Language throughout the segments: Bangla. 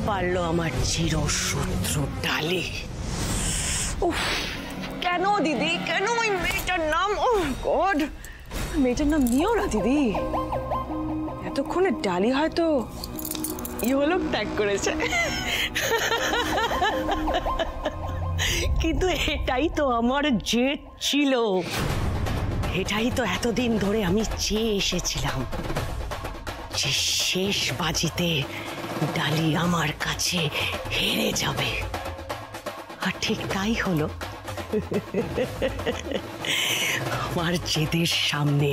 পারলো আমার চিরশত্রু ডালি। কেন দিদি, কেন ওই মেয়েটার নাম? ও গড, মেয়েটার নাম নিও না দিদি। এতক্ষণে ডালি হয়তো ইহলোক ত্যাগ করেছে, কিন্তু এটাই তো আমার জেদ ছিল। এটাই তো এতদিন ধরে আমি চেয়ে এসেছিলাম, যে শেষ বাজিতে ডালি আমার কাছে হেরে যাবে। আর ঠিক তাই হলো। আমার জেদের সামনে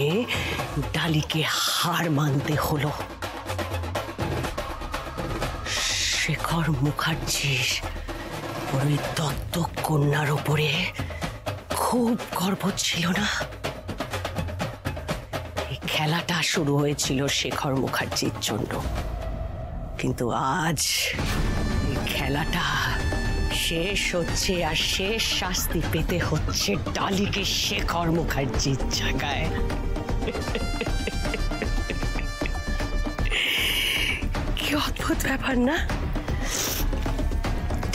ডালিকে হার মানতে হলো। শেখর মুখার্জির ওই দত্তক কন্যার উপরে খুব গর্ব ছিল না? এই খেলাটা শুরু হয়েছিল শেখর মুখার্জির জন্য, কিন্তু আজ এই খেলাটা শেষ হচ্ছে, আর শেষ শাস্তি পেতে হচ্ছে ডালিকে শেখর মুখার্জির জায়গায়। কি অদ্ভুত ব্যাপার না?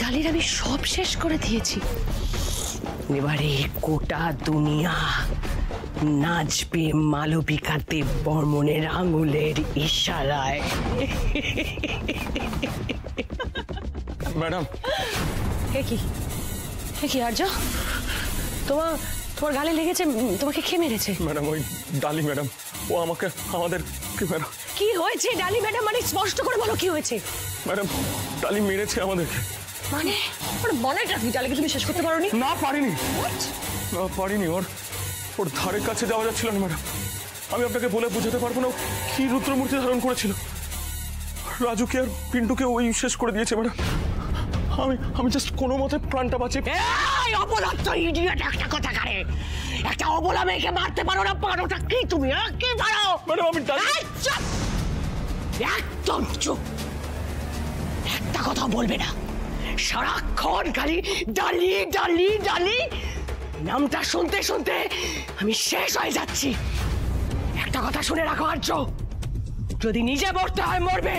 ডালির আমি সব শেষ করে দিয়েছি, এবারে গোটা দুনিয়া নাচবে মালবিকা দেব বর্মনের আঙুলের ইশারায়। ম্যাডাম, কি আর্য, তোমার গালে লেগেছে? তোমাকে কে মেরেছে? ম্যাডাম ওই ডালি ম্যাডাম, ও আমাকে আমাদের ম্যাডাম। কি হয়েছে ডালি ম্যাডাম? মানে স্পষ্ট করে বলো, কি হয়েছে? ম্যাডাম ডালি মেরেছে আমাদেরকে। মানে মনেটা কি? ডালিকে তুমি শেষ করতে পারোনি? না পারিনি, না পারিনি। ওর ধারে কাছে যাওয়া যাচ্ছিল না ম্যাডাম। আমি আপনাকে বলে বোঝাতে পারবো না কি রুদ্রমূর্তি ধারণ করেছিল। রাজুকে আর পিন্টুকে ওই শেষ করে দিয়েছে ম্যাডাম। আমি জাস্ট কোনো মতে প্রাণটা বাঁচিয়ে। এই অপদার্থ ইডিয়েট, একটা কথা কারে, একটা অবলা মেয়েকে মারতে পারো না? পারোটা কি তুমি? কি পারো? ম্যাডাম আমি চুপ, একদম চুপ, একটা কথা বলবে না। সারাক্ষণ খালি ডালি ডালি ডালি, নামটা শুনতে শুনতে আমি শেষ হয়ে যাচ্ছি। একটা কথা শুনে রাখো আর্য, যদি নিজে মরতে হয় মরবে,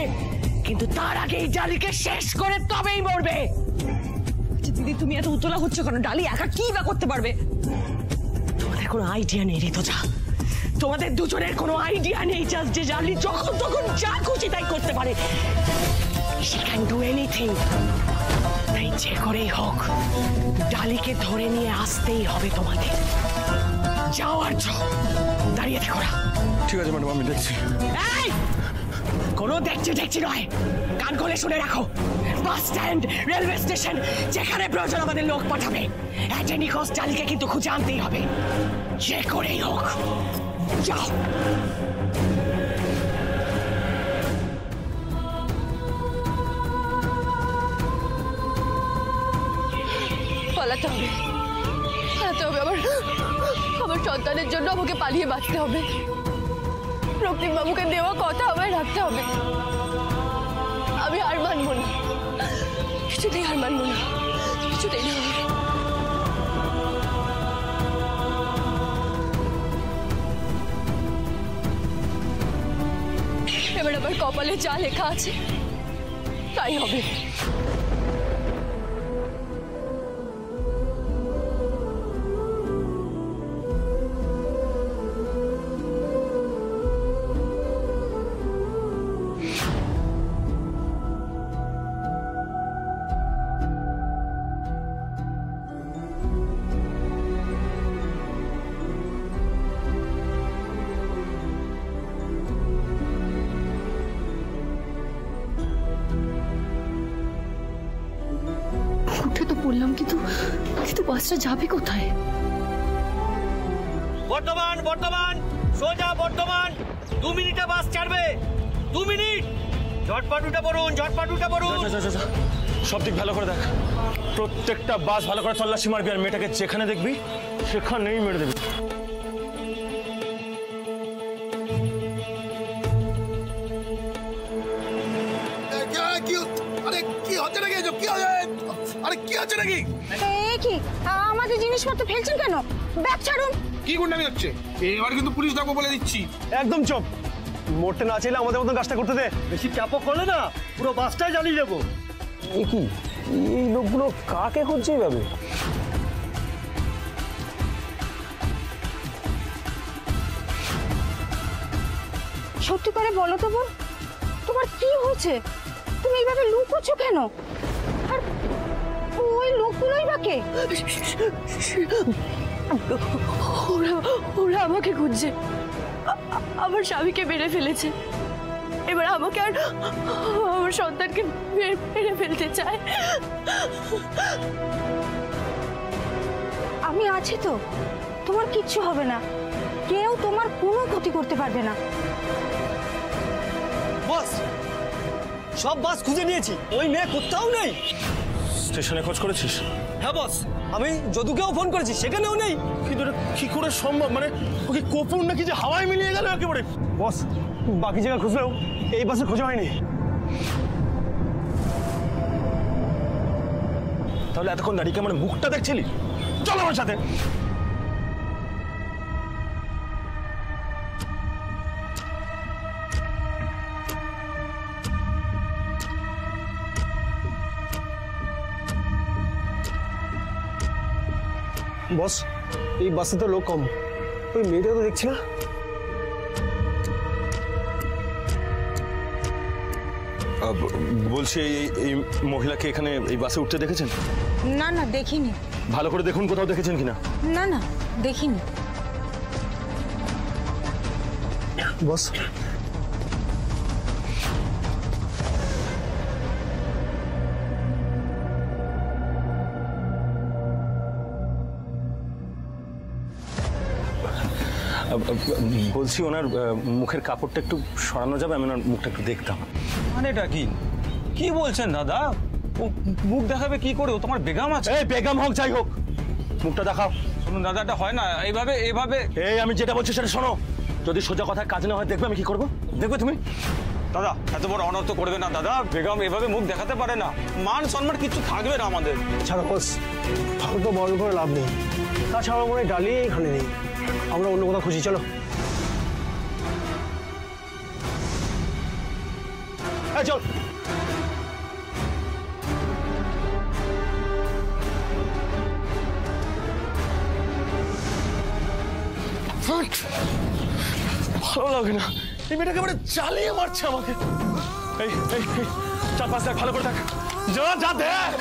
কিন্তু তার আগে এই ডালিকে শেষ করে তবেই মরবে। দিদি তুমি এত উতলা হচ্ছ কেন? ডালি একা কি বা করতে পারবে? তোমাদের কোনো আইডিয়া নেই ঋতুজা, তোমাদের দুজনের কোনো আইডিয়া নেই জাস্ট যে ডালি যখন তখন যা খুশি তাই করতে পারে। She can do anything. তাই যে করেই হোক ডালিকে ধরে নিয়ে আসতেই হবে তোমাদের। যাও আর্য, দাঁড়িয়ে থেকো না। ঠিক আছে ম্যাডাম, আমি দেখছি। এই কোনো দেখছি নয়, কান খুলে শুনে রাখো। বাস স্ট্যান্ড, রেলওয়ে স্টেশন, যেখানে প্রয়োজন আমাদের লোক পাঠাবে। এট এনি কস্ট ডালিকে কিন্তু খুঁজে আনতেই হবে, যে করেই হোক। যাও। পালাতে হবে, আমার সন্তানের জন্য আমাকে পালিয়ে বাঁচতে হবে। রক্তিম বাবুকে দেওয়া কথা আমায় রাখতে হবে। আমি হার মানবো না, কিছুতেই হার মানবো না, কিছুতেই না। এবার আমার কপালে যা লেখা আছে তাই হবে। বললাম, কিন্তু বাসটা যাবে কোথায়? বর্তমান সোজা বর্তমান। 2 মিনিটে বাস ছাড়বে, 2 মিনিট। ঝটপট উঠে পড়ুন। সব দিক ভালো করে দেখ, প্রত্যেকটা বাস ভালো করে তল্লাশি মারবি, আর মেয়েটাকে যেখানে দেখবি সেখানেই মেরে দেবি। আমাদের জিনিসপত্র ফেলছেন কেন? ব্যাগ ছাড়ুন। কি গুন্ডামি হচ্ছে? এবার কিন্তু পুলিশ ডাকবো বলে দিচ্ছি। একদম চুপ, মরতে না চাইলে আমাদের মতন কাজটা করতে দে। বেশি চাপক করলে না পুরো বাসটাই জ্বালিয়ে দেবো। কি এই লোকগুলো কাকে খুঁজছে এইভাবে? সত্যি করে বলো তো বোন, তোমার কি হয়েছে? তুমি এইভাবে লুকোছো কেন? আর ওই লোকগুলোই বা কে? ওরা আমাকে খুঁজছে, আমার স্বামীকে মেরে ফেলেছে, এবার আমাকে আর আমার সন্তানকে মেরে ফেলতে চায়। আমি আছি তো, তোমার কিচ্ছু হবে না, কেউ তোমার কোনো ক্ষতি করতে পারবে না। বস, সব বাস খুঁজে নিয়েছি, ওই মেয়ে কোথাও নেই। স্টেশনে খোঁজ করেছিস? হ্যাঁ বস, আমি যদুকেও ফোন করেছি, সেখানেও নেই। কিন্তু এটা কি করে সম্ভব? মানে ওকে কপুর নাকি যে হাওয়ায় মিলিয়ে গেল একেবারে? বস, বাকি জায়গা খুঁজলেও এই বাসে খোঁজা হয়নি। তাহলে এতক্ষণ দাঁড়িয়ে আমার মুখটা দেখছিলি? চল আমার সাথে। বস, এই বাসে তো লোক কম, ওই মেয়েটা তো দেখছি না। বলছি এই মহিলাকে এখানে এই বাসে উঠতে দেখেছেন? না না, দেখিনি। ভালো করে দেখুন, কোথাও দেখেছেন কিনা। না না, দেখিনি। বস, বলছি ওনার মুখের কাপড়টা একটু সরানো যাবে? আমি ওনার মুখটা একটু দেখতাম। মানেটা কি কি বলছেন দাদা? ও মুখ দেখাবে কি করে? ও তোমার বেগম আছে। এই বেগম হোক যাই হোক, মুখটা দেখাও। শুনুন দাদা, এটা হয় না এইভাবে এভাবে। এই আমি যেটা বলছি সেটা শোনো। যদি সোজা কথায় কাজ না হয় দেখবে আমি কি করবো, দেখবে তুমি। দাদা এত বড় অনর্থ করবে না দাদা, বেগম এভাবে মুখ দেখাতে পারে না, মান সম্মান কিছু থাকবে না আমাদের। ছাড়া বস, তখন তো বড় করে লাভ নেই। তাছাড়া মনে হয় ডালিয়ে এখানে নেই, আমরা অন্য কোথাও খুঁজি। চলো। চল। ভালো লাগে না, এই মেয়েটাকে একেবারে জ্বালিয়ে মারছে আমাকে। এই এই এই, চারপাশ দেখ, ভালো করে দেখ, যা যা দেখ।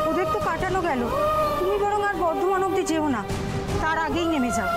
ওদের তো কাটানো গেল, তুমি বরং আর বর্ধমান অব্দি যেও না, তার আগেই নেমে যাও।